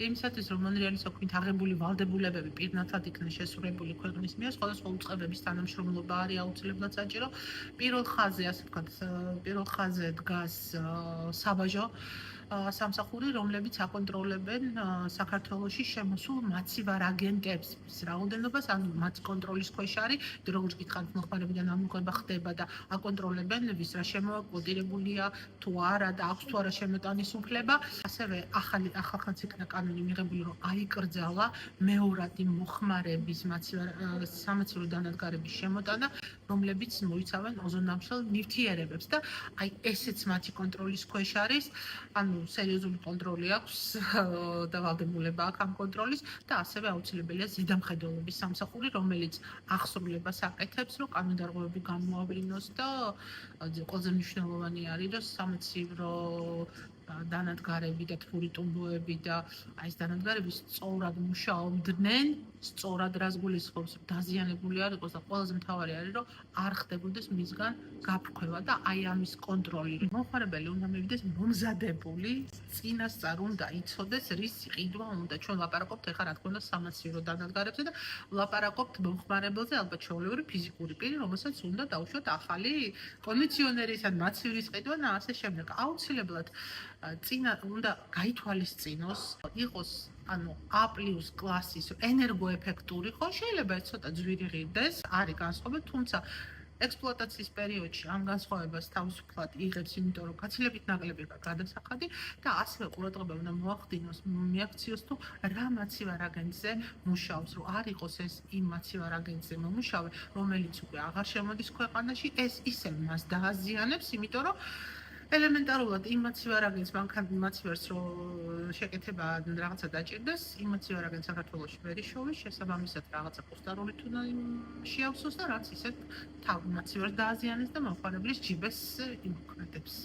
იმისათვის რომ მონრეალის ოქმით აღებული ვალდებულებები პირნათლად იქნეს შესრულებული ქვეყნის მიერ, სხვადასხვა უწყებების თანამშრომლობა არის აუცილებლად საჭირო. პირველ ხაზზე, ასე ვთქვათ, პირველ ხაზზე დგას საბაჟო სამსახური, რომლებიც აკონტროლებენ საქართველოში შემოსულ მაცივარ აგენტებს, რაოდენობას, ანუ მათ კონტროლის ქვეშ არის, როგორც გითხარით, მოხმარებიდან ამოღება ხდება და აკონტროლებენ ვის რა შემოკოდირებულია, თუ არა და აქვს თუ არა შემოტანის უფლება. ასევე ახალგაზრდა იქნა კანონი მიღებული, რომ აიკრძალა მეორად იმ მოხმარების სამაცივრო დანადგარების შემოტანა, რომლებიც მოიცავენ ოზონამშრალ ნივთიერებებს და აი ესეც მათი კონტროლის ქვეშ არის, ანუ სერიოზული კონტროლი აქვს და ვალდებულება აქვს ამ კონტროლის და ასევე აუცილებელია ზედამხედველობის სამსახური, რომელიც ახსრულებას აკეთებს, რომ კანონდარღვევები გამოავლინოს და ყველაზე მნიშვნელოვანი არის, რომ სამაცივრო დანადგარები და თბური ტუმბოები და აი ეს დანადგარები სწორად მუშაობდნენ, სწორად რას გულისხმობს, დაზიანებული არ იყოს და ყველაზე მთავარი არის, რომ არ ხდებოდეს მისგან გაფრქვევა და აი ამის კონტროლი. მომხმარებელი უნდა მივიდეს მომზადებული, წინასწარ უნდა იცოდეს, რის ყიდვა უნდა. ჩვენ ლაპარაკობთ ეხლა რა თქმა უნდა სამაცივრო დანადგარებზე და ლაპარაკობთ მომხმარებელზე, ალბათ ჩვეულებრივი ფიზიკური პირი, რომელსაც უნდა დაუშვათ ახალი კონდიციონერის ან მაცივრის ყიდვა და ასე შემდეგ. აუცილებლად წინა უნდა გაითვალისწინოს, იყოს ანუ A+ კლასის ენერგოეფექტური, ხო შეიძლება ეს ცოტა ძვირი ღირდეს, არის განსხვავება, თუმცა ექსპლუატაციის პერიოდში ამ განსხვავებას თავისუფლად იღებს, იმიტომ რომ გაცილებით ნაკლები გადასახადი და ასევე ყურადღება უნდა მოახდინოს, მიაქციოს თუ რა მაცივარ აგენტზე მუშაობს, რომ არ იყოს ეს იმ მაცივარ აგენტზე მომუშავე, რომელიც უკვე აღარ შემოდის ქვეყანაში, ეს ისევ მას დააზიანებს, იმიტომ რომ ელემენტარულად იმ მაცივარ აგენტს, მაცივარს რო შეკეთება რაღაცა დაჭირდეს, იმ მაცივარ აგენტს საქართველოში ვერ იშოვის, შესაბამისად რაღაცა პოსტარული თუნა შეავსოს და რაც ისეთ თავ მაცივარს დააზიანებს და მომხმარებლის ჯიბეს იმოქმედებს.